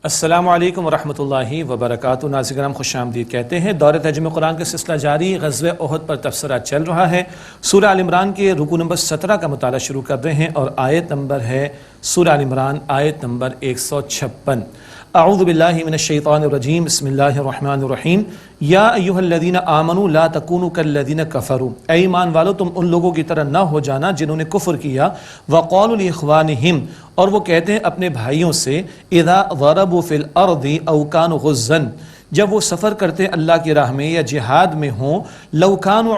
السلام علیکم ورحمۃ اللہ وبرکاتہ۔ ناظرین کرام خوش آمدید کہتے ہیں۔ دور ترجمہ قرآن کا سلسلہ جاری، غزوہ احد پر تبصرہ چل رہا ہے۔ سورہ آل عمران کے رکوع نمبر 17 کا مطالعہ شروع کر رہے ہیں اور آیت نمبر ہے سورہ آل عمران آیت نمبر 156۔ اعوذ باللہ من الشیطان الرجیم، بسم اللہ الرحمن الرحیم۔ یا ایھا الذین آمنوا لا تکونوا کالذین کفروا، اے ایمان والو تم ان لوگوں کی طرح نہ ہو جانا جنہوں نے کفر کیا۔ وقالوا لاخوانہم، اور وہ کہتے ہیں اپنے بھائیوں سے، اذا ضربوا فی الارض او کانوا غزا، جب وہ سفر کرتے اللہ کی راہ میں یا جہاد میں ہوں، لو کانوا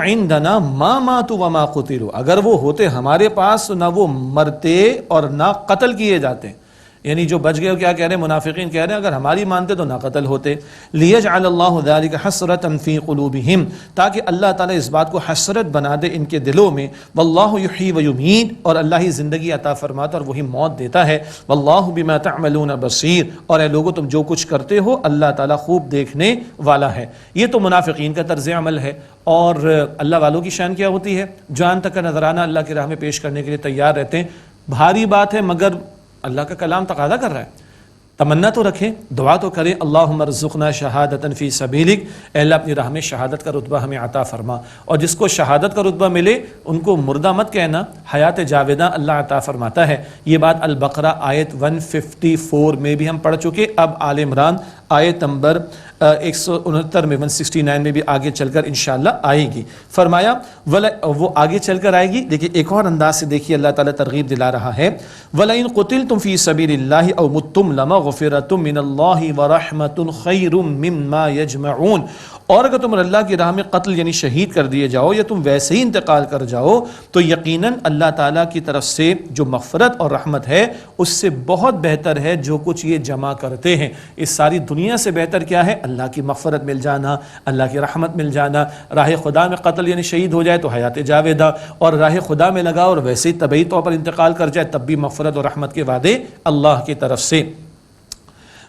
عندنا ما ماتوا وما قتلوا، اگر وہ ہوتے ہمارے پاس نہ وہ مرتے اور نہ قتل کیے جاتے۔ یعنی جو بچ گئے کیا کہہ رہے ہیں؟ منافقین کہہ رہے ہیں اگر ہماری مانتے تو نہ قتل ہوتے۔ لیجعل اللہ ذلک حسرۃ فی قلوبہم، تاکہ اللہ تعالیٰ اس بات کو حسرت بنا دے ان کے دلوں میں۔ واللہ یحیی و یمیت، اور اللہ ہی زندگی عطا فرماتا اور وہی موت دیتا ہے۔ واللہ بما تعملون بصیر، اور اے لوگو تم جو کچھ کرتے ہو اللہ تعالیٰ خوب دیکھنے والا ہے۔ یہ تو منافقین کا طرز عمل ہے، اور اللہ والوں کی شان کیا ہوتی ہے؟ جان تک کا نذرانہ اللہ کی راہ میں پیش کرنے کے لیے تیار رہتے ہیں۔ بھاری بات ہے مگر اللہ کا کلام تقاضا کر رہا ہے، تمنا تو رکھیں، دعا تو کریں، اللہم ارزقنا شہادتا فی سبیلک، اے اللہ اپنی راہ میں شہادت کا رتبہ ہمیں عطا فرما۔ اور جس کو شہادت کا رتبہ ملے ان کو مردہ مت کہنا، حیات جاودہ اللہ عطا فرماتا ہے۔ یہ بات البقرہ آیت 154 میں بھی ہم پڑھ چکے۔ اب آل عمران آیت نمبر 169 میں 169 میں بھی آگے چل کر انشاءاللہ آئے گی۔ فرمایا وہ آگے چل کر آئے گی، دیکھیں ایک اور انداز سے دیکھیے اللہ تعالیٰ ترغیب دلا رہا ہے۔ وَلَئِن قُتِلْتُمْ فِي سَبِيلِ اللَّهِ أَوْ مُتُّمْ لَمَغْفِرَةٌ مِّنَ اللَّهِ وَرَحْمَةٌ خَيْرٌ مِّمَّا يَجْمَعُونَ، اور اگر تم اللہ کی راہ میں قتل یعنی شہید کر دیے جاؤ یا تم ویسے ہی انتقال کر جاؤ تو یقیناً اللہ تعالیٰ کی طرف سے جو مغفرت اور رحمت ہے اس سے بہت بہتر ہے جو کچھ یہ جمع کرتے ہیں۔ اس ساری دنیا سے بہتر کیا ہے؟ اللہ کی مغفرت مل جانا، اللہ کی رحمت مل جانا۔ راہ خدا میں قتل یعنی شہید ہو جائے تو حیات جاودہ، اور راہ خدا میں لگا اور ویسے ہی طبعی طور پر انتقال کر جائے تب بھی مغفرت اور رحمت کے وعدے اللہ کی طرف سے۔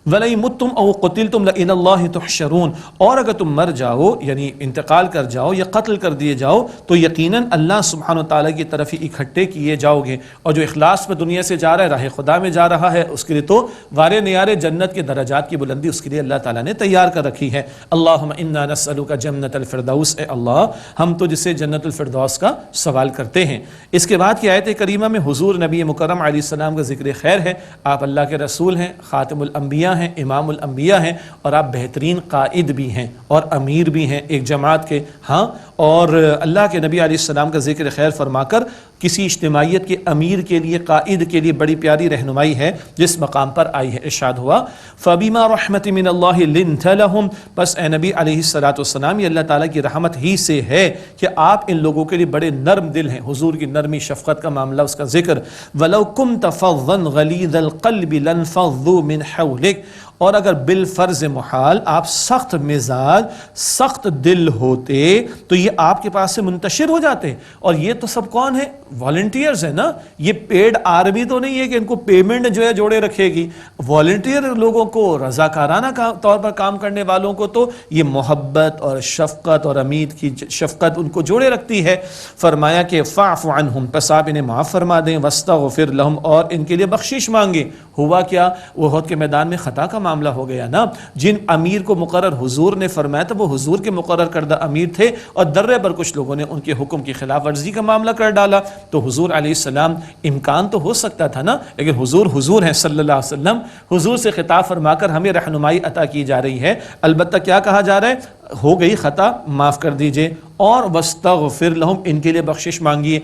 وَلَئِن مُتُّمْ أَوْ قُتِلْتُمْ لَإِلَى اللَّهِ تُحْشَرُونَ، اور اگر تم مر جاؤ یعنی انتقال کر جاؤ یا قتل کر دیے جاؤ تو یقیناً اللہ سبحانہ وتعالیٰ کی طرف ہی اکٹھے کیے جاؤ گے۔ اور جو اخلاص میں دنیا سے جا رہا ہے، راہ خدا میں جا رہا ہے، اس کے لیے تو وارے نیارے جنت کے درجات کی بلندی اس کے لیے اللہ تعالیٰ نے تیار کر رکھی ہے۔ اللہم انا نسألک جنت الفردوس، اے اللہ ہم تو جسے جنت الفردوس کا سوال کرتے ہیں۔ اس کے بعد کی آیت کریمہ میں حضور نبی مکرم علیہ السلام کا ذکر خیر ہے۔ آپ اللہ کے رسول ہیں، خاتم الانبیاء ہیں، امام الانبیاء ہیں، اور آپ بہترین قائد بھی ہیں اور امیر بھی ہیں ایک جماعت کے۔ ہاں، اور اللہ کے نبی علیہ السلام کا ذکر خیر فرما کر کسی اجتماعیت کے امیر کے لیے، قائد کے لیے بڑی پیاری رہنمائی ہے جس مقام پر آئی ہے۔ ارشاد ہوا فَبِمَا رَحْمَةٍ مِّنَ اللَّهِ لِنْتَ لَهُمْ، بس اے نبی علیہ السلام یہ اللہ تعالیٰ کی رحمت ہی سے ہے کہ آپ ان لوگوں کے لیے بڑے نرم دل ہیں۔ حضور کی نرمی شفقت کا معاملہ، اس کا ذکر۔ وَلَوْ كُنْتَ فَظًّا غَلِيظَ الْقَلْبِ لَانفَضُّوا مِنْ حَوْلِكَ، اور اگر بالفرض محال آپ سخت مزاج، سخت دل ہوتے تو یہ آپ کے پاس سے منتشر ہو جاتے۔ اور یہ تو سب کون ہے؟ والنٹیئرز ہیں نا، یہ پیڈ آرمی تو نہیں ہے کہ ان کو پیمنٹ جو ہے جوڑے رکھے گی۔ والنٹیئر لوگوں کو، رضاکارانہ طور پر کام کرنے والوں کو تو یہ محبت اور شفقت اور امید کی شفقت ان کو جوڑے رکھتی ہے۔ فرمایا کہ فاعف عنہم، پس آپ انہیں معاف فرما دیں، واستغفر لہم، اور ان کے لیے بخشش مانگیں۔ ہوا کیا؟ احد کے میدان میں خطا کا معاملہ ہو گیا نا۔ جن امیر کو مقرر حضور نے فرمایا تھا وہ حضور کے مقرر کردہ امیر تھے، اور درے پر کچھ لوگوں نے ان کے حکم کی خلاف ورزی کا معاملہ کر ڈالا۔ تو حضور علیہ السلام، امکان تو ہو سکتا تھا نا، لیکن حضور ہیں صلی اللہ علیہ وسلم، حضور سے خطاب فرما کر ہمیں رہنمائی عطا کی جا رہی ہے۔ البتہ کیا کہا جا رہا ہے؟ ہو گئی خطا، معاف کر دیجئے، اور واستغفر لہم، ان کے لیے بخشش مانگیے۔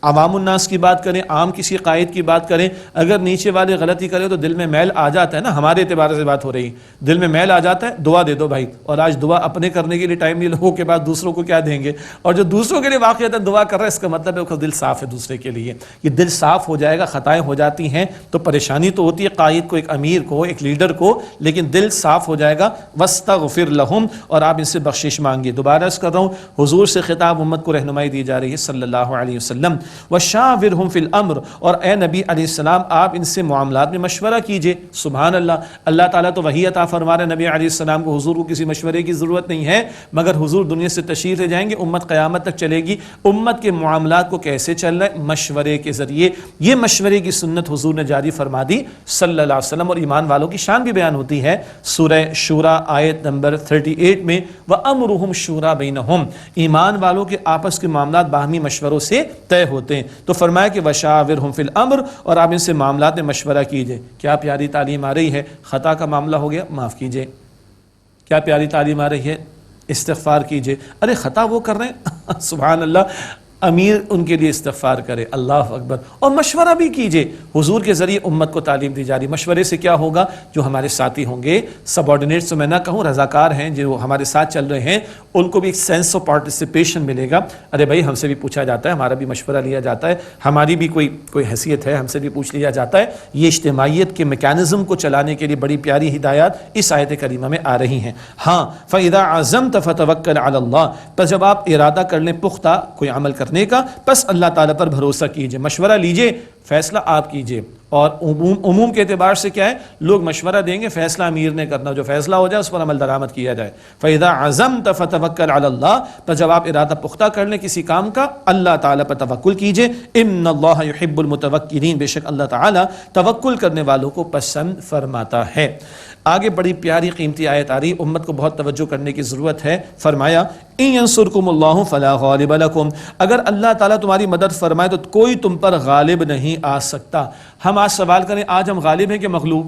عوام الناس کی بات کریں، عام کسی قائد کی بات کریں، اگر نیچے والے غلطی کرے تو دل میں میل آ جاتا ہے نا، ہمارے اعتبار سے بات ہو رہی ہے، دل میں میل آ جاتا ہے، دعا دے دو بھائی۔ اور آج دعا اپنے کرنے کے لیے ٹائم نہیں، لوگوں کے بعد دوسروں کو کیا دیں گے، اور جو دوسروں کے لیے واقعتاً دعا کر رہا ہے اس کا مطلب ہے کہ دل صاف ہے دوسرے کے لیے۔ یہ دل صاف ہو جائے گا، خطائیں ہو جاتی ہیں تو پریشانی تو ہوتی ہے قائد کو، ایک امیر کو، ایک لیڈر کو، لیکن دل صاف ہو جائے گا۔ واستغفر لہم، اور آپ ان سے بخشش مانگیے۔ دوبارہ عرض کر رہا ہوں، حضور سے خطاب امت کو رہنمائی دی جا رہی ہے صلی اللہ علیہ وسلم۔ وشاورہم فی الامر، اور اے نبی علیہ السلام آپ ان سے معاملات میں مشورہ کیجئے۔ سبحان اللہ، اللہ تعالیٰ تو وحی عطا فرما رہے ہیں نبی علیہ السلام کو، حضور کو کسی مشورے کی ضرورت نہیں ہے، مگر حضور دنیا سے تشریف لے جائیں گے، امت قیامت تک چلے گی، امت کے معاملات کو کیسے چل رہا ہے؟ مشورے کے ذریعے۔ یہ مشورے کی سنت حضور نے جاری فرما دی صلی اللہ علیہ وسلم، اور ایمان والوں کی شان بھی بیان ہوتی ہے سورہ شورى آیت نمبر 38 میں، وَأَمْرُهُمْ شُورَى بَيْنَهُمْ، ایمان والوں کے آپس کے معاملات باہمی مشوروں سے طے ہوتے ہیں۔ تو فرمایا کہ وَشَاوِرْهُمْ فِي الْأَمْرِ، اور آپ ان سے معاملات میں مشورہ کیجئے۔ کیا پیاری تعلیم آ رہی ہے؟ خطا کا معاملہ ہو گیا، معاف کیجئے۔ کیا پیاری تعلیم آ رہی ہے؟ استغفار کیجئے۔ ارے خطا وہ کر رہے ہیں سبحان اللہ، امیر ان کے لیے استغفار کرے، اللہ اکبر، اور مشورہ بھی کیجئے۔ حضور کے ذریعے امت کو تعلیم دی جا رہی۔ مشورے سے کیا ہوگا؟ جو ہمارے ساتھی ہوں گے، سبارڈینیٹس، میں نہ کہوں رضاکار ہیں جو ہمارے ساتھ چل رہے ہیں، ان کو بھی ایک سینس آف پارٹیسپیشن ملے گا۔ ارے بھائی ہم سے بھی پوچھا جاتا ہے، ہمارا بھی مشورہ لیا جاتا ہے، ہماری بھی کوئی حیثیت ہے، ہم سے بھی پوچھ لیا جاتا ہے۔ یہ اجتماعیت کے میکانزم کو چلانے کے لیے بڑی پیاری ہدایات اس آیت کریمہ میں آ رہی ہیں۔ ہاں، فَإِذَا عَزَمْتَ فَتَوَكَّلْ عَلَى اللَّهِ، پس جب آپ ارادہ کر لیں پختہ کوئی عمل کرنے کا، پس اللہ تعالیٰ پر بھروسہ کیجئے، مشورہ لیجئے، فیصلہ آپ کیجئے۔ اور عموم کے اعتبار سے کیا ہے؟ لوگ مشورہ دیں گے، فیصلہ امیر نے کرنا، جو فیصلہ ہو جائے اس پر عمل درآمد کیا جائے۔ فَإِذَا عَزَمْتَ فَتَوَكَّلْ عَلَى اللَّهِ، پس جب آپ ارادہ پختہ کر لیں کسی کام کا، اللہ تعالیٰ پر توکل کیجئے۔ إِنَّ اللَّهَ يُحِبُّ الْمُتَوَكِّلِينَ، بے شک اللہ تعالیٰ توکل کرنے والوں کو پسند فرماتا ہے۔ آگے بڑی پیاری قیمتی آیت آ رہی، امت کو بہت توجہ کرنے کی ضرورت ہے۔ فرمایا إِن يَنصُرْكُمُ اللَّهُ فَلَا غَالِبَ لَكُمْ، اگر اللہ تعالیٰ تمہاری مدد فرمائے تو کوئی تم پر غالب نہیں آ سکتا۔ ہم آج سوال کریں، آج ہم غالب ہیں کہ مغلوب؟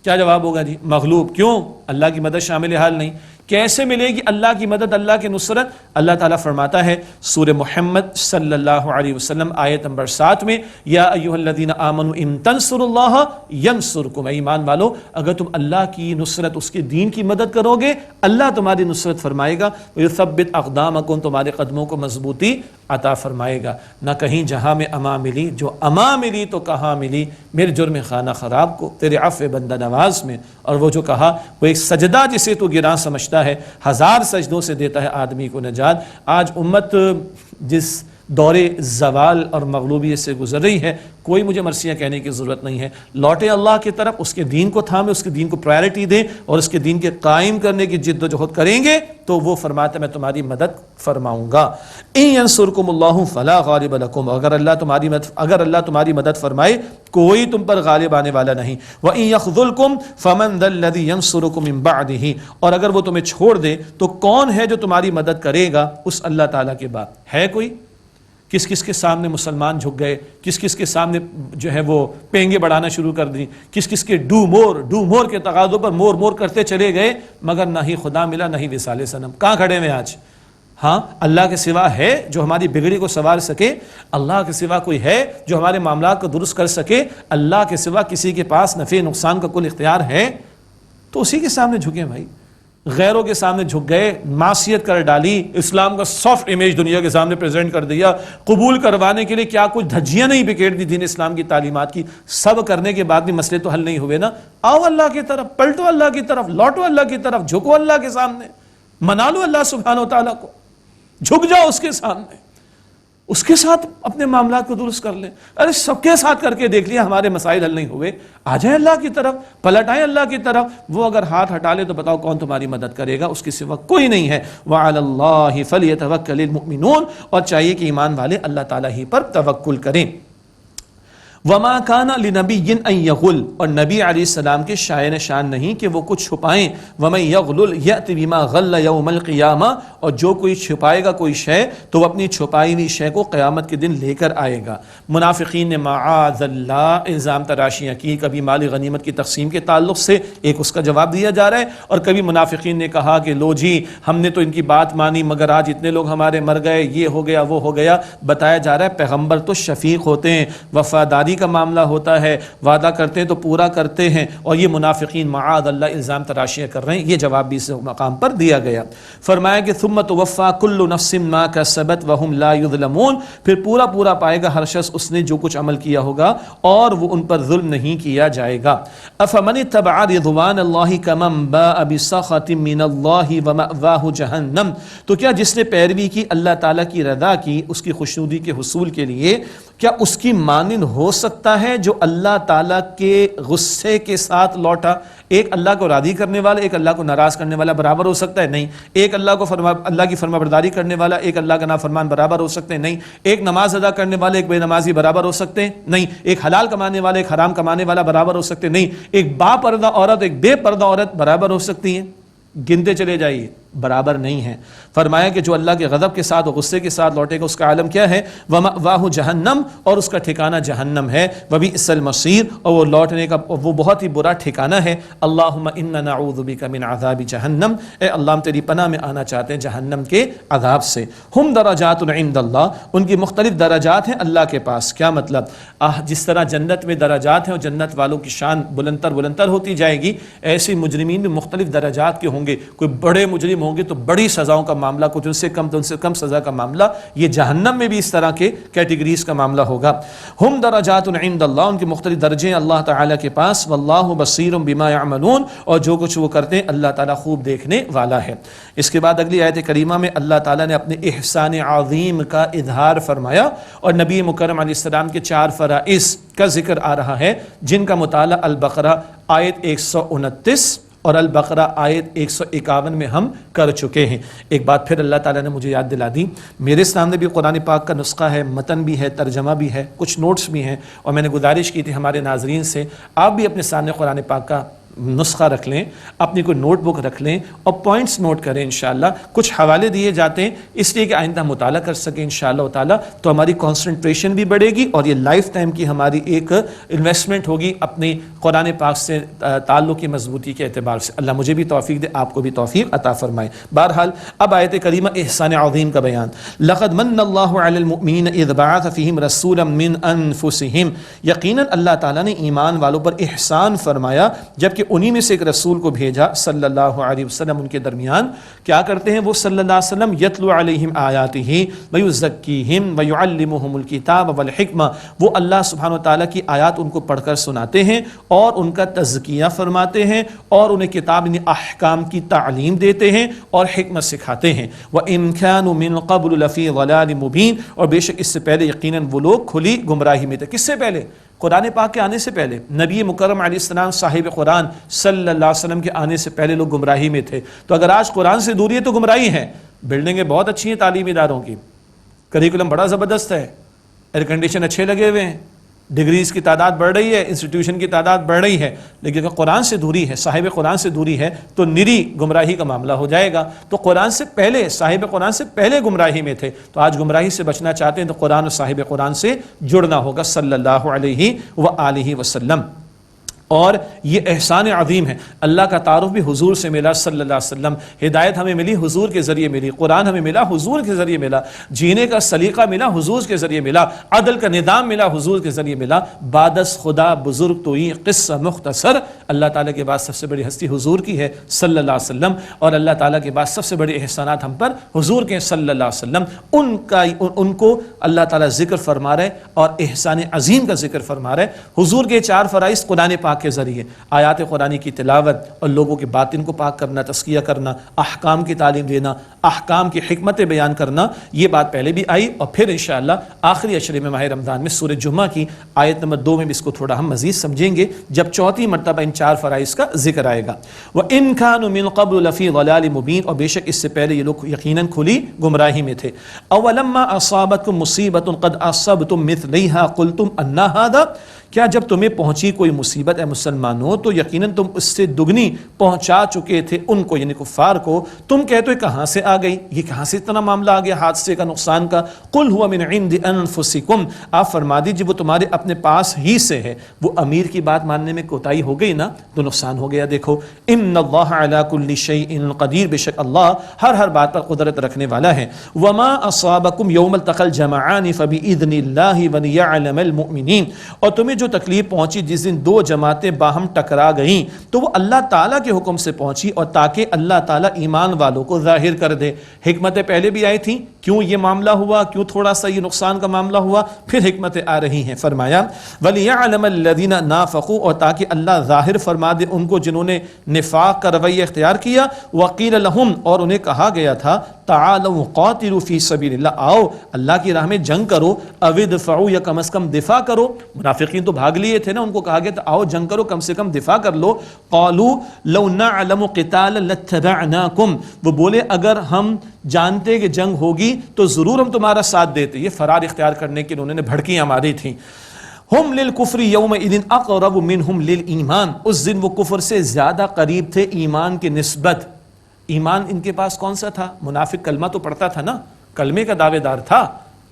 کیا جواب ہوگا جی؟ مغلوب۔ کیوں؟ اللہ کی مدد شامل حال نہیں۔ کیسے ملے گی اللہ کی مدد، اللہ کی نصرت؟ اللہ تعالیٰ فرماتا ہے سورہ محمد صلی اللہ علیہ وسلم آیت نمبر 7 میں، یا ایھا الذین آمنوا ان تنصروا اللہ ینصرکم، اے ایمان والو اگر تم اللہ کی نصرت، اس کے دین کی مدد کرو گے، اللہ تمہاری نصرت فرمائے گا، ویثبت اقدامکم، تمہارے قدموں کو مضبوطی عطا فرمائے گا۔ نہ کہیں جہاں میں اما ملی، جو اما ملی تو کہاں ملی، میرے جرم خانہ خراب کو تیرے عفو بندہ نواز میں۔ اور وہ جو کہا، وہ ایک سجدہ جسے تو گراں سمجھتا ہے، 1000 سجدوں سے دیتا ہے آدمی کو نجات۔ آج امت جس دور زوال اور مغلوبیت سے گزر رہی ہے، کوئی مجھے مرثیہ کہنے کی ضرورت نہیں ہے، لوٹے اللہ کی طرف، اس کے دین کو تھامے، اس کے دین کو پرائرٹی دیں، اور اس کے دین کے قائم کرنے کی جد و جہد کریں گے تو وہ فرماتا ہے میں تمہاری مدد فرماؤں گا۔ ان ینصرکم اللہ فلا غالب لکم، اگر اللہ تمہاری مدد فرمائے کوئی تم پر غالب آنے والا نہیں۔ وان یخذلکم فمن ذا الذی ینصرکم من بعدہ، اور اگر وہ تمہیں چھوڑ دے تو کون ہے جو تمہاری مدد کرے گا اس اللہ تعالیٰ کے بعد؟ ہے کوئی؟ کس کس کے سامنے مسلمان جھک گئے، کس کس کے سامنے جو ہے وہ پینگے بڑھانا شروع کر دیں، کس کس کے ڈو مور کے تقاضوں پر مور کرتے چلے گئے، مگر نہ ہی خدا ملا نہ ہی وصال صنم۔ کہاں کھڑے ہیں آج؟ ہاں، اللہ کے سوا ہے جو ہماری بگڑی کو سنوار سکے؟ اللہ کے سوا کوئی ہے جو ہمارے معاملات کو درست کر سکے؟ اللہ کے سوا کسی کے پاس نفع نقصان کا کل اختیار ہے؟ تو اسی کے سامنے جھکیں بھائی، غیروں کے سامنے جھک گئے، معصیت کر ڈالی، اسلام کا سافٹ امیج دنیا کے سامنے پریزنٹ کر دیا، قبول کروانے کے لیے کیا کچھ دھجیاں نہیں بکھیر دی دین اسلام کی تعلیمات کی، سب کرنے کے بعد بھی مسئلے تو حل نہیں ہوئے نا۔ آؤ اللہ کی طرف، پلٹو اللہ کی طرف، لوٹو اللہ کی طرف، جھکو اللہ کے سامنے، منا لو اللہ سبحانہ و تعالیٰ کو، جھک جاؤ اس کے سامنے، اس کے ساتھ اپنے معاملات کو درست کر لیں۔ ارے سب کے ساتھ کر کے دیکھ لیا، ہمارے مسائل حل نہیں ہوئے، آ جائیں اللہ کی طرف، پلٹ آئیں اللہ کی طرف۔ وہ اگر ہاتھ ہٹا لے تو بتاؤ کون تمہاری مدد کرے گا؟ اس کے سوا کوئی نہیں ہے۔ وعلی اللہ فلیتوکل المؤمنون، اور چاہیے کہ ایمان والے اللہ تعالیٰ ہی پر توکل کریں۔ وما کان لنبی ان یغل، اور نبی علیہ السلام کے شائن شان نہیں کہ وہ کچھ چھپائیں۔ ومن یغلل یأت بما غل یوم القیامہ، اور جو کوئی چھپائے گا کوئی شے تو وہ اپنی چھپائی ہوئی شے کو قیامت کے دن لے کر آئے گا۔ منافقین نے معاذ اللہ الزام تراشیاں کی، کبھی مال غنیمت کی تقسیم کے تعلق سے، ایک اس کا جواب دیا جا رہا ہے، اور کبھی منافقین نے کہا کہ لو جی ہم نے تو ان کی بات مانی مگر آج اتنے لوگ ہمارے مر گئے، یہ ہو گیا وہ ہو گیا۔ بتایا جا رہا ہے پیغمبر تو شفیق ہوتے ہیں، وفاداری وعدی کا معاملہ ہوتا ہے، وعدہ کرتے ہیں تو پورا کرتے ہیں، اور یہ منافقین معاذ اللہ الزام تراشیاں کر رہے ہیں. یہ جواب بھی اس مقام پر دیا گیا. فرمایا کہ ثم توفی کل نفس ما کسبت وهم لا یظلمون، پھر پورا پائے گا ہر شخص اس نے جو کچھ عمل کیا ہوگا اور وہ ان پر ظلم نہیں کیا جائے گا. افمن اتبع رضوان اللہ کمن باء بسخط من اللہ ومأواہ جہنم، تو کیا جس نے پیروی کی اللہ تعالیٰ کی رضا کی اس کی خوشنودی کے حصول کے لیے، کیا اس کی مانند ہو سکتا ہے جو اللہ تعالیٰ کے غصے کے ساتھ لوٹا؟ ایک اللہ کو راضی کرنے والا، ایک اللہ کو ناراض کرنے والا برابر ہو سکتا ہے؟ نہیں. ایک اللہ کی فرما برداری کرنے والا، ایک اللہ کا نافرمان برابر ہو سکتے ہیں؟ نہیں. ایک نماز ادا کرنے والے، ایک بے نمازی برابر ہو سکتے ہیں؟ نہیں. ایک حلال کمانے والا، ایک حرام کمانے والا برابر ہو سکتے ہیں؟ نہیں. ایک با پردہ عورت، ایک بے پردہ عورت برابر ہو سکتی ہیں؟ گنتے چلے جائیے، برابر نہیں ہے. فرمایا کہ جو اللہ کے غضب کے ساتھ اور غصے کے ساتھ لوٹے گا اس کا عالم کیا ہے؟ وَمَأْوَاهُ جہنم، اور اس کا ٹھکانہ جہنم ہے. وَبِئْسَ الْمَصِيرُ، اور وہ لوٹنے کا وہ بہت ہی برا ٹھکانہ ہے. اللہم انا نعوذ بک من عذاب جہنم، اے اللہ ہم تیری پناہ میں آنا چاہتے ہیں جہنم کے عذاب سے. ہم درجات عند اللہ، ان کی مختلف درجات ہیں اللہ کے پاس. کیا مطلب؟ جس طرح جنت میں درجات ہیں اور جنت والوں کی شان بلندتر ہوتی جائے گی، ایسے مجرمین بھی مختلف درجات کے ہوں گے. کوئی بڑے مجرم ہوں گے تو بڑی سزاؤں کا معاملہ، کچھ ان سے کم تو ان سے کم سزا کا معاملہ. یہ جہنم میں بھی اس طرح کے کیٹیگریز کا معاملہ ہوگا. ہم درجات عند اللہ، ان کے مختلف درجے ہیں اللہ تعالیٰ کے پاس. واللہ بصیر بما یعملون، اور جو کچھ وہ کرتے ہیں اللہ تعالیٰ خوب دیکھنے والا ہے. اس کے بعد اگلی آیت کریمہ میں اللہ تعالیٰ نے اپنے احسان عظیم کا اظہار فرمایا اور نبی مکرم علیہ السلام کے 4 فرائض کا ذکر آ رہا ہے، جن کا مطالعہ البقرہ آیت 129 اور البقرہ آیت 151 میں ہم کر چکے ہیں. ایک بات پھر اللہ تعالیٰ نے مجھے یاد دلا دی. میرے سامنے بھی قرآن پاک کا نسخہ ہے، متن بھی ہے، ترجمہ بھی ہے، کچھ نوٹس بھی ہیں، اور میں نے گزارش کی تھی ہمارے ناظرین سے آپ بھی اپنے سامنے قرآن پاک کا نسخہ رکھ لیں، اپنی کوئی نوٹ بک رکھ لیں اور پوائنٹس نوٹ کریں. انشاءاللہ کچھ حوالے دیے جاتے ہیں اس لیے کہ آئندہ مطالعہ کر سکیں انشاءاللہ تعالیٰ، تو ہماری کنسنٹریشن بھی بڑھے گی اور یہ لائف ٹائم کی ہماری ایک انویسٹمنٹ ہوگی اپنی قرآن پاک سے تعلق کی مضبوطی کے اعتبار سے. اللہ مجھے بھی توفیق دے، آپ کو بھی توفیق عطا فرمائے. بہرحال اب آیت کریمہ احسان عظیم کا بیان. لقد من اللہ علی المؤمنین اذ بعث فیہم رسولا من انفسہم، یقیناً اللہ تعالیٰ نے ایمان والوں پر احسان فرمایا جبکہ انہی میں سے ایک رسول کو بھیجا صلی اللہ علیہ وسلم ان کے درمیان. کیا کرتے ہیں وہ صلی اللہ علیہ وسلم؟ یتلو علیہم آیاتہ ویزکیہم ویعلمہم الکتاب والحکمہ، وہ اللہ سبحانہ وتعالیٰ کی آیات ان کو پڑھ کر سناتے ہیں اور ان کا تزکیہ فرماتے ہیں اور انہیں کتاب یعنی احکام کی تعلیم دیتے ہیں اور حکمت سکھاتے ہیں. وَإِن كَانُوا مِن قَبْلُ لَفِي ضَلَالٍ مُبِينٍ، اور بے شک اس سے پہلے یقیناً وہ لوگ کھلی گمراہی میں تھے. کس سے پہلے؟ قرآن پاک کے آنے سے پہلے. نبی مکرم علیہ السلام صاحب قرآن صلی اللہ علیہ وسلم کے آنے سے پہلے لوگ گمراہی میں تھے. تو اگر آج قرآن سے دوری ہے تو گمراہی ہے. بلڈنگیں بہت اچھی ہیں تعلیمی اداروں کی، کریکولم بڑا زبردست ہے، ایئر کنڈیشن اچھے لگے ہوئے ہیں، ڈگریز کی تعداد بڑھ رہی ہے، انسٹیٹیوشن کی تعداد بڑھ رہی ہے، لیکن اگر قرآن سے دوری ہے، صاحب قرآن سے دوری ہے تو نری گمراہی کا معاملہ ہو جائے گا. تو قرآن سے پہلے، صاحب قرآن سے پہلے گمراہی میں تھے. تو آج گمراہی سے بچنا چاہتے ہیں تو قرآن اور صاحب قرآن سے جڑنا ہوگا صلی اللہ علیہ وآلہ وسلم. اور یہ احسان عظیم ہے. اللہ کا تعارف بھی حضور سے ملا صلی اللہ علیہ وسلم، ہدایت ہمیں ملی حضور کے ذریعے ملی، قرآن ہمیں ملا حضور کے ذریعے ملا، جینے کا سلیقہ ملا حضور کے ذریعے ملا، عدل کا نظام ملا حضور کے ذریعے ملا. بادس خدا بزرگ تو یہ قصہ مختصر، اللہ تعالیٰ کے بعد سب سے بڑی ہستی حضور کی ہے صلی اللہ علیہ وسلم، اور اللہ تعالیٰ کے بعد سب سے بڑے احسانات ہم پر حضور کے صلی اللہ علیہ وسلم. ان کو اللہ تعالیٰ ذکر فرما رہے اور احسان عظیم کا ذکر فرما رہے. حضور کے 4 فرائض قرآن پاک کے ذریعے، آیات قرآنی کی تلاوت اور لوگوں کے باطن کو پاک کرنا، تزکیہ کرنا، احکام کی تعلیم دینا، احکام کی حکمت بیان کرنا. یہ بات پہلے بھی آئی اور پھر انشاءاللہ آخری عشرے میں ماہ رمضان میں سورہ جمعہ کی آیت نمبر 2 میں بھی اس کو تھوڑا ہم مزید سمجھیں گے جب 4تھی مرتبہ ان 4 فرائض کا ذکر آئے گا. وَإِن كَانُوا مِن قَبْلُ لَفِي ضَلَالٍ مُبِينٍ، اور بے شک اس سے پہلے یہ لوگ یقیناً کھلی گمراہی میں تھے. أَوَلَمَّا أَصَابَتْكُم مُّصِيبَةٌ قَدْ أَصَبْتُم مِّثْلَيْهَا قُلْتُمْ أَنَّ هَٰذَا، کیا جب تمہیں پہنچی کوئی مصیبت اے مسلمانوں تو یقیناً تم اس سے دگنی پہنچا چکے تھے ان کو، یعنی کفار کو، تم کہتے ہو کہاں سے آ گئی، یہ کہاں سے اتنا معاملہ آ گیا حادثے کا، نقصان کا؟ قل ہوا من عند انفسکم، آپ فرما دیجیے وہ تمہارے اپنے پاس ہی سے ہے۔ وہ امیر کی بات ماننے میں کوتاہی ہو گئی نا تو نقصان ہو گیا۔ دیکھو ان اللہ علی کل شیء قدیر، بے شک اللہ ہر بات پر قدرت رکھنے والا ہے۔ وما اصابکم یوم التقى الجمعان فباذن اللہ وليعلم المؤمنین، اور تمہیں جو تکلیف پہنچی جس دن دو جماعتیں باہم ٹکرا گئیں تو وہ اللہ تعالیٰ کے حکم سے پہنچی اور تاکہ اللہ تعالیٰ ایمان والوں کو ظاہر کر دے۔ حکمتیں پہلے بھی آئی تھیں، کیوں یہ معاملہ ہوا، کیوں تھوڑا سا یہ نقصان کا معاملہ ہوا، پھر حکمتیں آ رہی ہیں۔ فرمایا وَلِيَعْلَمَ الَّذِينَ نَافَقُوا، اور تاکہ اللہ ظاہر فرما دے ان کو جنہوں نے نفاق کا رویہ اختیار کیا۔ وَقِيلَ لَهُمْ، اور انہیں کہا گیا تھا تَعَالَوْا قَاتِلُوا فِي سَبِيلِ اللَّهِ، آؤ اللہ کی راہ میں جنگ کرو، اَوِ ادْفَعُوا، یا کم از کم دفاع کرو۔ منافقین تو بھاگ لیے تھے نا، ان کو کہا گیا تھا آؤ جنگ کرو، کم سے کم دفاع کر لو۔ قَالُوا لَوْ نَعْلَمُ قِتَالًا لَاتَّبَعْنَاكُمْ، وہ بولے اگر ہم جانتے کہ جنگ ہوگی تو ضرور ہم تمہارا ساتھ دیتے۔ یہ فرار اختیار کرنے کے انہوں نے بھڑکیاں ماری تھیں۔ ہم للکفر یومئذ اقرب منہم للایمان، اس دن وہ کفر سے زیادہ قریب تھے ایمان کی نسبت۔ ایمان ان کے پاس کون سا تھا؟ منافق کلمہ تو پڑھتا تھا نا، کلمے کا دعوے دار تھا،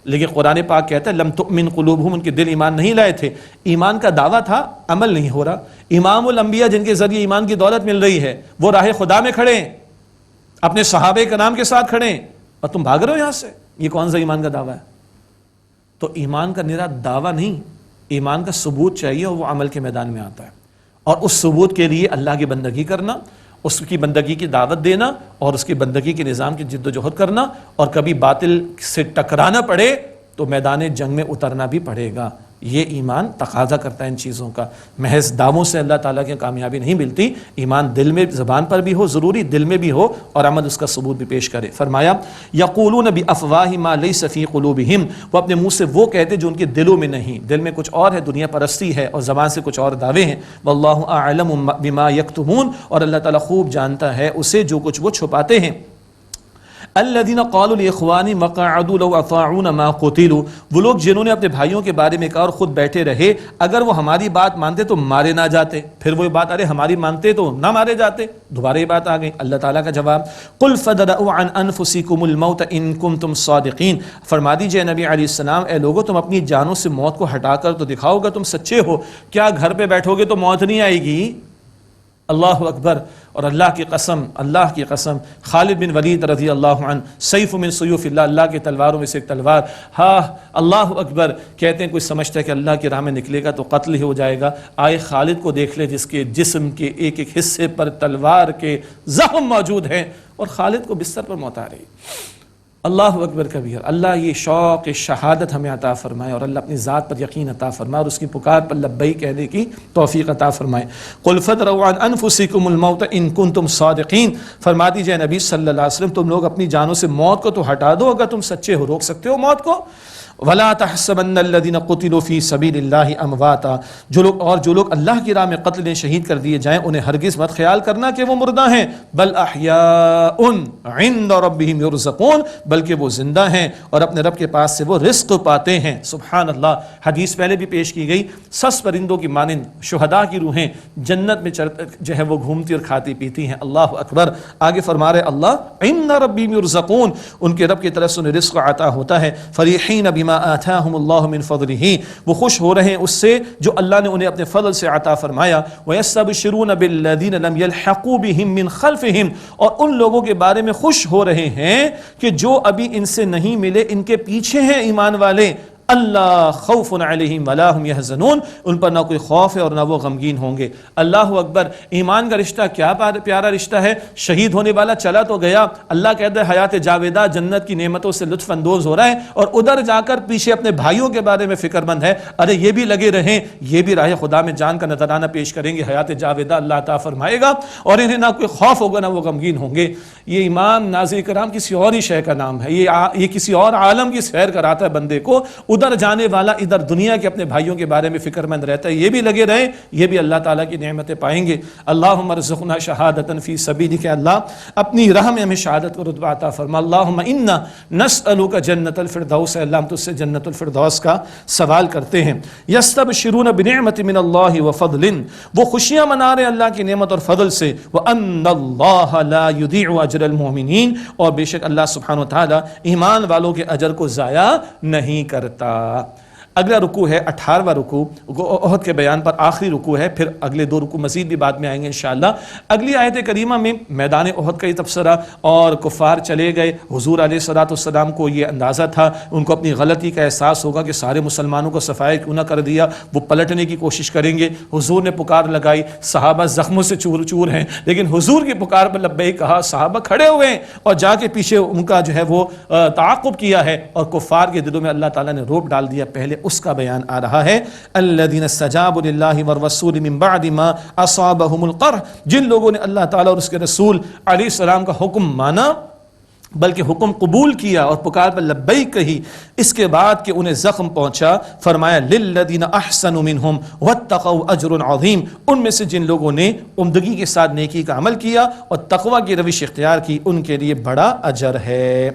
لیکن قرآن پاک کہتا ہے لم تؤمن قلوبہم، ان کے دل ایمان نہیں لائے تھے۔ ایمان کا دعویٰ تھا، عمل نہیں ہو رہا۔ امام الانبیاء جن کے ذریعے ایمان کی دولت مل رہی ہے وہ راہ خدا میں کھڑے ہیں، اپنے صحابہ کرام کے ساتھ کھڑے ہیں، اور تم بھاگ رہے ہو یہاں سے، یہ کون سا ایمان کا دعویٰ ہے؟ تو ایمان کا نرا دعویٰ نہیں، ایمان کا ثبوت چاہیے، اور وہ عمل کے میدان میں آتا ہے۔ اور اس ثبوت کے لیے اللہ کی بندگی کرنا، اس کی بندگی کی دعوت دینا، اور اس کی بندگی کے نظام کی جد و جہد کرنا، اور کبھی باطل سے ٹکرانا پڑے تو میدان جنگ میں اترنا بھی پڑے گا۔ یہ ایمان تقاضا کرتا ہے ان چیزوں کا۔ محض دعووں سے اللہ تعالیٰ کی کامیابی نہیں ملتی، ایمان دل میں، زبان پر بھی ہو، ضروری دل میں بھی ہو، اور عمل اس کا ثبوت بھی پیش کرے۔ فرمایا یقولون بافواہ ما لیس فی قلوبہم، وہ اپنے منہ سے وہ کہتے جو ان کے دلوں میں نہیں، دل میں کچھ اور ہے، دنیا پرستی ہے، اور زبان سے کچھ اور دعوے ہیں۔ واللہ اعلم بما یکتمون، اور اللہ تعالیٰ خوب جانتا ہے اسے جو کچھ وہ چھپاتے ہیں۔ الذين قالوا لاخوانهم وقعدوا لو اطاعونا ما قتلوا، وہ لوگ جنہوں نے اپنے بھائیوں کے بارے میں کہا اور خود بیٹھے رہے اگر وہ ہماری بات مانتے تو مارے نہ جاتے، پھر وہ بات ارے ہماری مانتے تو نہ مارے جاتے، دوبارہ یہ بات آ گئی۔ اللہ تعالیٰ کا جواب قل فدرؤوا عن انفسکم الموت ان کنتم صادقین، فرما دیجئے نبی علیہ السلام اے لوگو تم اپنی جانوں سے موت کو ہٹا کر تو دکھاؤ گا تم سچے ہو، کیا گھر پہ بیٹھو گے تو موت نہیں آئے گی؟ اللہ اکبر۔ اور اللہ کی قسم خالد بن ولید رضی اللہ عنہ، سیف من سیوف اللہ، اللہ کی تلواروں میں سے ایک تلوار، ہاں اللہ اکبر، کہتے ہیں کوئی سمجھتا ہے کہ اللہ کی راہ میں نکلے گا تو قتل ہی ہو جائے گا، آئے خالد کو دیکھ لے جس کے جسم کے ایک ایک حصے پر تلوار کے زخم موجود ہیں، اور خالد کو بستر پر موت آ رہی۔ اللہ اکبر کبیر۔ اللہ یہ شوق شہادت ہمیں عطا فرمائے، اور اللہ اپنی ذات پر یقین عطا فرمائے، اور اس کی پکار پر لبیک کہنے کی توفیق عطا فرمائے۔ قل فادرؤوا عن انفسکم الموت ان کنتم صادقین، فرما دیجئے نبی صلی اللہ علیہ وسلم تم لوگ اپنی جانوں سے موت کو تو ہٹا دو اگر تم سچے ہو، روک سکتے ہو موت کو۔ ولا تحسبن الذين قتلوا في سبيل الله امواتا، جو لوگ اللہ کی راہ میں قتل شہید کر دیے جائیں انہیں ہرگز مت خیال کرنا کہ وہ مردہ ہیں، بل احیاء عند ربهم يرزقون، بلکہ وہ زندہ ہیں اور اپنے رب کے پاس سے وہ رزق پاتے ہیں۔ سبحان اللہ۔ حدیث پہلے بھی پیش کی گئی، سس پرندوں کی مانند شہداء کی روحیں جنت میں جو ہے وہ گھومتی اور کھاتی پیتی ہیں۔ اللہ اکبر۔ آگے فرما رہے اللہ عند ربهم يرزقون، ان کے رب کی طرف سے انہیں رزق عطا ہوتا ہے۔ فریحین بما آتاہم اللہ من فضلہ، وہ خوش ہو رہے ہیں اس سے جو اللہ نے انہیں اپنے فضل سے عطا فرمایا۔ ویستبشرون بالذین لم یلحقوا بہم من خلفہم، اور ان لوگوں کے بارے میں خوش ہو رہے ہیں کہ جو ابھی ان سے نہیں ملے، ان کے پیچھے ہیں ایمان والے۔ اللہ خوف علیہم ولا هم يحزنون، ان پر نہ کوئی خوف ہے اور نہ وہ غمگین ہوں گے۔ اللہ اکبر۔ ایمان کا رشتہ کیا پیارا رشتہ ہے۔ شہید ہونے والا چلا تو گیا، اللہ کہتا ہے حیات جاویدہ جنت کی نعمتوں سے لطف اندوز ہو رہا ہے، اور ادھر جا کر پیچھے اپنے بھائیوں کے بارے میں فکر مند ہے، ارے یہ بھی لگے رہیں، یہ بھی راہ خدا میں جان کا نذرانہ پیش کریں گے، حیات جاویدہ اللہ عطا فرمائے گا، اور انہیں نہ کوئی خوف ہوگا نہ وہ غمگین ہوں گے۔ یہ ایمان ناظرین کرام کسی اور ہی شے کا نام ہے، یہ کسی اور عالم کی سیر کراتا ہے بندے کو، ادھر جانے والا ادھر دنیا کے اپنے بھائیوں کے بارے میں فکر مند رہتا ہے، یہ بھی لگے رہیں، یہ بھی اللہ تعالیٰ کی نعمتیں پائیں گے۔ اللہم ارزقنا شہادتا فی سبیلک، اللہ اپنی راہ میں ہمیں شہادت کو رتبہ عطا فرما۔ اللہم انا نسألک جنت الفردوس، اللہ ہم تجھ سے جنت الفردوس کا سوال کرتے ہیں۔ یستبشرون بنعمت من اللہ وفضل، وہ خوشیاں منا رہے ہیں اللہ کی نعمت اور فضل سے۔ وان اللہ لا یضیع اجر المؤمنین، اور بے شک اللہ سبحانہ وتعالی ایمان والوں کے اجر کو ضائع نہیں کرتا۔ اگلا رکوع ہے 18واں رکوع، احد کے بیان پر آخری رکوع ہے، پھر اگلے 2 رکوع مزید بھی بعد میں آئیں گے انشاءاللہ۔ اگلی آیت کریمہ میں میدان احد کا یہ تبصرہ، اور کفار چلے گئے، حضور علیہ السلام کو یہ اندازہ تھا، ان کو اپنی غلطی کا احساس ہوگا کہ سارے مسلمانوں کو صفایا کیوں نہ کر دیا، وہ پلٹنے کی کوشش کریں گے۔ حضور نے پکار لگائی، صحابہ زخموں سے چور چور ہیں، لیکن حضور کی پکار پر لبیک کہا، صحابہ کھڑے ہوئے ہیں اور جا کے پیچھے ان کا جو ہے وہ تعاقب کیا ہے، اور کفار کے دلوں میں اللہ تعالیٰ نے روب ڈال دیا۔ پہلے اس کا بیان آ رہا ہے، الذین استجابوا للہ والرسول من بعد ما اصابهم القرح، جن لوگوں نے اللہ تعالیٰ اور اس کے رسول علیہ السلام کا حکم مانا، بلکہ حکم قبول کیا اور پکار پر لبیک کہی، اس کے بعد کہ انہیں زخم پہنچا، فرمایا للذین احسنوا منہم واتقوا اجر عظیم، ان میں سے جن لوگوں نے عمدگی کے ساتھ نیکی کا عمل کیا اور تقوی کی روش اختیار کی، ان کے لیے بڑا اجر ہے۔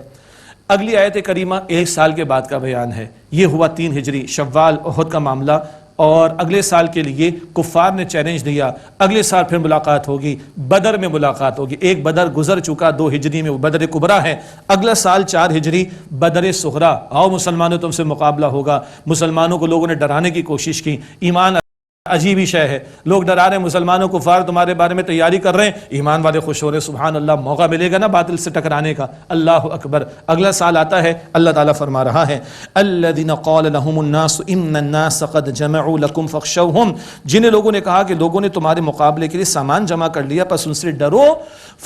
اگلی آیت کریمہ 1 سال کے بعد کا بیان ہے، یہ ہوا 3 ہجری شوال احد کا معاملہ، اور اگلے سال کے لیے کفار نے چیلنج دیا، اگلے سال پھر ملاقات ہوگی، بدر میں ملاقات ہوگی۔ ایک بدر گزر چکا 2 ہجری میں، وہ بدر کبریٰ ہے، اگلا سال 4 ہجری بدر صغریٰ، آؤ مسلمانوں تم سے مقابلہ ہوگا۔ مسلمانوں کو لوگوں نے ڈرانے کی کوشش کی، ایمان عجیب ہی شے ہے، لوگ ڈرا رہے ہیں مسلمانوں، کفار تمہارے بارے میں تیاری کر رہے ہیں، ایمان والے خوش ہو رہے ہیں، سبحان اللہ، موقع ملے گا نا باطل سے ٹکرانے کا، اللہ اکبر۔ اگلا سال آتا ہے، اللہ تعالیٰ فرما رہا ہے الذین قال لهم الناس ان الناس قد جمعوا لكم فاخشوهم، جنہیں لوگوں نے کہا کہ لوگوں نے تمہارے مقابلے کے لیے سامان جمع کر لیا، پس ان سے ڈرو،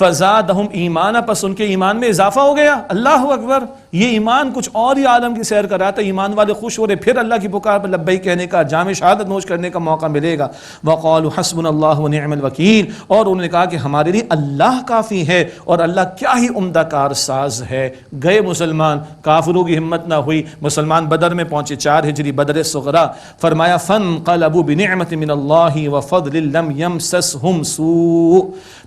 فزادهم ایمانا، پس ان کے ایمان میں اضافہ ہو گیا، اللہ اکبر۔ یہ ایمان کچھ اور ہی عالم کی سیر کر رہا تھا، ایمان والے خوش ہو رہے، پھر اللہ کی پکار پر لبیک کہنے کا، جام شہادت نوش کرنے کا موقع ملے گا۔ وقالوا حسبنا اللہ ونعم الوکیل، اور انہوں نے کہا کہ ہمارے لیے اللہ کافی ہے، اور اللہ کیا ہی عمدہ کار ساز ہے۔ گئے مسلمان، کافروں کی ہمت نہ ہوئی، مسلمان بدر میں پہنچے 4 ہجری بدر صغریٰ، فرمایا فانقلبوا بنعمت من اللہ وفضل لم یمسسہم سوء،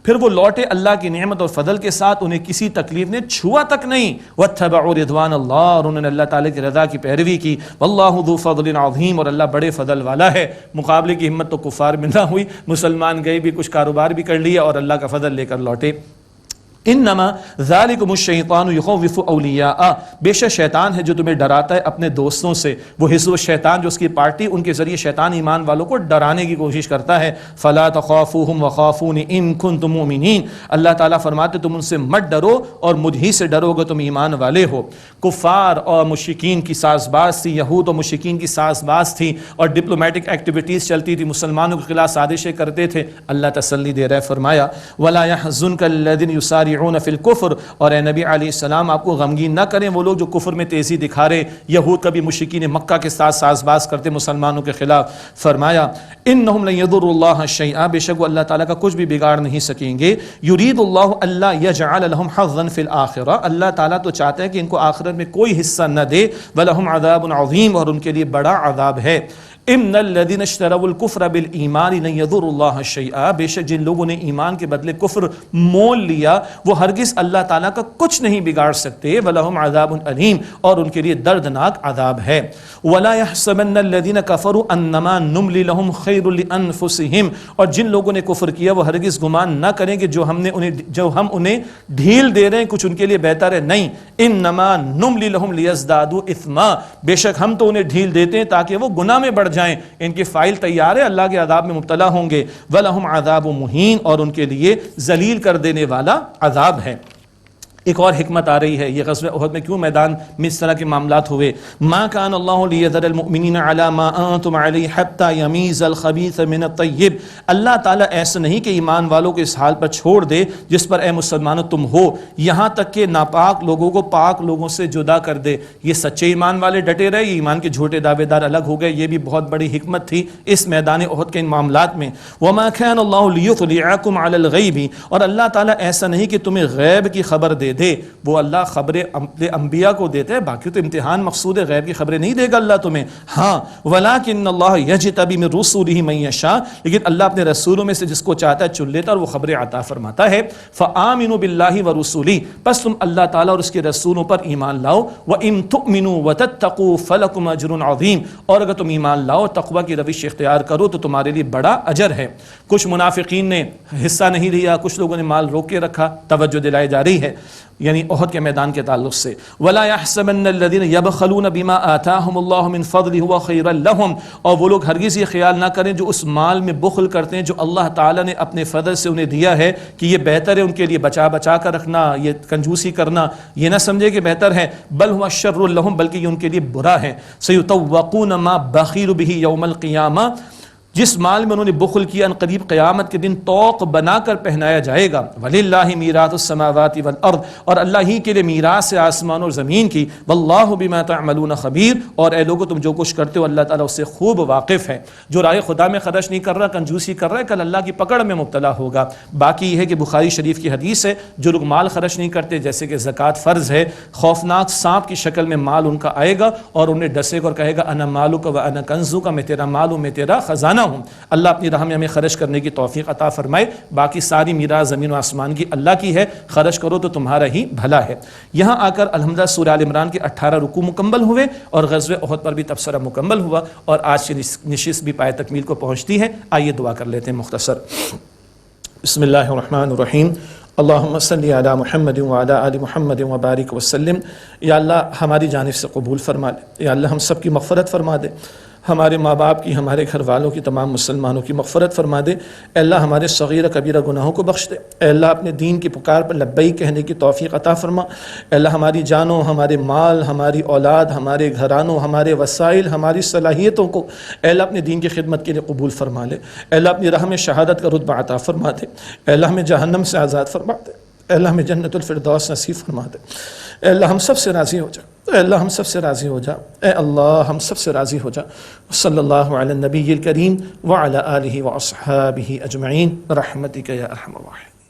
پھر وہ لوٹے اللہ کی نعمت اور فضل کے ساتھ، انہیں کسی تکلیف نے چھوا تک نہیں، واتبعوا رضوان اللہ، اور انہوں نے اللہ تعالیٰ کی رضا کی پیروی کی، واللہ ذو فضل عظیم، اور اللہ بڑے فضل والا ہے۔ مقابلے کی ہمت تو کفار میں نہ ہوئی، مسلمان گئے بھی، کچھ کاروبار بھی کر لیا اور اللہ کا فضل لے کر لوٹے۔ انما ذالکم الشیطان یخوف اولیاء، بے شک شیطان ہے جو تمہیں ڈراتا ہے اپنے دوستوں سے، وہ حزب الشیطان جو اس کی پارٹی، ان کے ذریعے شیطان ایمان والوں کو ڈرانے کی کوشش کرتا ہے۔ فلا تخافوہم وخافون ان کنتم مؤمنین، اللہ تعالیٰ فرماتے تم ان سے مت ڈرو اور مجھ ہی سے ڈرو گے تم ایمان والے ہو۔ کفار اور مشرکین کی ساز باز تھی، یہود اور مشرکین کی ساز باز تھی، اور ڈپلومیٹک ایکٹیویٹیز چلتی تھی، مسلمانوں کے خلاف سازشیں کرتے تھے۔ اللہ تسلی دے رہا ہے، فرمایا ولا يحزنك الذين يسارعون فی الکفر، اور اے نبی علیہ السلام آپ کو غمگین نہ کریں وہ لوگ جو کفر میں تیزی دکھا رہے، یہود کبھی مشرکین مکہ کے ساتھ ساز باز کرتے مسلمانوں کے خلاف۔ فرمایا انہم لن یضروا اللہ شیئا، بے شک وہ اللہ تعالیٰ کا کچھ بھی بگاڑ نہیں سکیں گے۔ یرید اللہ الا یجعل لهم حظا فی الاخرہ، اللہ تعالیٰ تو چاہتا ہے کہ ان کو آخرت میں کوئی حصہ نہ دے، ولہم عذاب عظیم، اور ان کے لیے بڑا عذاب ہے۔ ان الذین اشتروا الکفر بالایمان لن یضروا اللہ شیئا، بے شک جن لوگوں نے ایمان کے بدلے کفر مول لیا وہ ہرگز اللہ تعالیٰ کا کچھ نہیں بگاڑ سکتے، ولہم عذاب علیم، اور ان کے لیے دردناک عذاب ہے۔ ولا يحسبن الذین کفروا انما نملی لهم خیر لانفسهم، اور جن لوگوں نے کفر کیا وہ ہرگز گمان نہ کریں کہ جو ہم انہیں ڈھیل دے رہے ہیں کچھ ان کے لیے بہتر ہے، نہیں، انما نملی لهم لیزدادوا اثما، بے شک ہم تو انہیں ڈھیل دیتے ہیں تاکہ وہ گناہ میں بڑھ جائیں، ان کی فائل تیار ہے، اللہ کے عذاب میں مبتلا ہوں گے۔ وَلَهُمْ عَذَابٌ مُهِينٌ، اور ان کے لیے ذلیل کر دینے والا عذاب ہے۔ ایک اور حکمت آ رہی ہے، یہ غزوہ احد میں کیوں میدان میں اس طرح کے معاملات ہوئے۔ ما كان الله ليذر المؤمنين على ما انتم عليه حتى يميز الخبيث من الطيب، اللہ تعالیٰ ایسا نہیں کہ ایمان والوں کو اس حال پر چھوڑ دے جس پر اے مسلمانوں تم ہو، یہاں تک کہ ناپاک لوگوں کو پاک لوگوں سے جدا کر دے۔ یہ سچے ایمان والے ڈٹے رہے، یہ ایمان کے جھوٹے دعوے دار الگ ہو گئے، یہ بھی بہت بڑی حکمت تھی اس میدان احد کے ان معاملات میں۔ وما كان الله ليطلعكم على الغيب، اور اللہ تعالیٰ ایسا نہیں کہ تمہیں غیب کی خبر دے دے دے. وہ اللہ خبریں انبیاء کو دیتے ہیں، باقی تو امتحان مقصود ہے، غیب کی خبریں نہیں دے گا اللہ تمہیں. ہاں وَلَٰكِنَّ اللَّهَ يَجْتَبِي مِن رُّسُلِهِ مَن يَشَاءُ، لیکن اللہ اپنے رسولوں میں سے جس کو چاہتا ہے چن لیتا ہے اور وہ خبریں عطا فرماتا ہے. فَآمِنُوا بِاللَّهِ وَرُسُلِهِ، پس تم اللہ تعالیٰ اور اس کے رسولوں پر ایمان لاؤ. وَإِن تُؤْمِنُوا وَتَتَّقُوا فَلَكُمْ أَجْرٌ عَظِيمٌ، اور اگر تم ایمان لاؤ تقوی کی روش اختیار کرو تو تمہارے لیے بڑا اجر ہے. کچھ منافقین نے حصہ نہیں لیا، کچھ لوگوں نے مال روک کے رکھا، توجہ دلائی جا رہی ہے یعنی احد کے میدان کے تعلق سے. وَلَا يَحْسَبَنَّ الَّذِينَ يَبْخَلُونَ بِمَا آتَاهُمُ اللَّهُ مِنْ فَضْلِهِ هُوَ خَيْرًا لَهُمْ، اور وہ لوگ ہرگز یہ خیال نہ کریں جو اس مال میں بخل کرتے ہیں جو اللہ تعالیٰ نے اپنے فضل سے انہیں دیا ہے کہ یہ بہتر ہے ان کے لیے بچا بچا کر رکھنا، یہ کنجوسی کرنا یہ نہ سمجھے کہ بہتر ہے. بل هُوَ شَرٌّ لَهُمْ، بلکہ یہ ان کے لیے برا ہے. سَيُطَوَّقُونَ مَا بَخِلُوا بِهِ يَوْمَ الْقِيَامَةِ، جس مال میں انہوں نے بخل کیا ان قریب قیامت کے دن طوق بنا کر پہنایا جائے گا. وَلِلَّهِ مِيرَاثُ السَّمَاوَاتِ وَالْأَرْضِ، اور اللہ ہی کے لیے میراث ہے آسمان اور زمین کی. وَاللَّهُ بِمَا تَعْمَلُونَ خَبِيرٌ، اور اے لوگو تم جو کچھ کرتے ہو اللہ تعالیٰ اس سے خوب واقف ہے. جو راہ خدا میں خرچ نہیں کر رہا، کنجوسی کر رہا ہے، کل اللہ کی پکڑ میں مبتلا ہوگا. باقی یہ ہے کہ بخاری شریف کی حدیث ہے جو لوگ مال خرچ نہیں کرتے، جیسے کہ زکوٰۃ فرض ہے، خوفناک سانپ کی شکل میں مال ان کا آئے گا اور انہیں ڈسے گا اور کہے گا انا مالک و انا کنزک، میں تیرا مال ہوں، میں تیرا خزانہ ہوں. اللہ اپنی راہ میں ہمیں خرچ کرنے کی توفیق عطا فرمائے. باقی ساری میراث زمین و آسمان کی اللہ کی ہے، خرچ کرو تو تمہارا ہی بھلا ہے. یہاں آ کر الحمدللہ سورہ آل عمران کے 18 رکوع مکمل ہوئے اور غزوہ احد پر بھی تبصرہ مکمل ہوا اور آج کی نشست بھی پائے تکمیل کو پہنچتی ہے. آئیے دعا کر لیتے ہیں مختصر. بسم اللہ الرحمن الرحیم. اللہم صلی علی محمد وعلی آل محمد وبارک وسلم. یا اللہ ہماری جانب سے قبول فرما لے. یا اللہ ہم سب کی مغفرت فرما دے، ہمارے ماں باپ کی، ہمارے گھر والوں کی، تمام مسلمانوں کی مغفرت فرما دے. اے اللہ ہمارے صغیرہ کبیرہ گناہوں کو بخش دے. اے اللہ اپنے دین کی پکار پر لبیک کہنے کی توفیق عطا فرما. اے اللہ ہماری جانوں، ہمارے مال، ہماری اولاد، ہمارے گھرانوں، ہمارے وسائل، ہماری صلاحیتوں کو اے اللہ اپنے دین کی خدمت کے لیے قبول فرما لے. اے اللہ اپنی راہ میں شہادت کا رتبہ عطا فرما دے. اے اللہ ہمیں جہنم سے آزاد فرما دے. اے اللہ ہمیں جنت الفردوس نصیب فرما دے. اے اللہ ہم سب سے راضی ہو جا. اے اللہ ہم سب سے راضی ہو جا. اے اللہ ہم سب سے راضی ہو جا. صلی اللہ علی النبی الکریم وعلی آلہ واصحابہ اجمعین برحمتک یا ارحم الراحمین.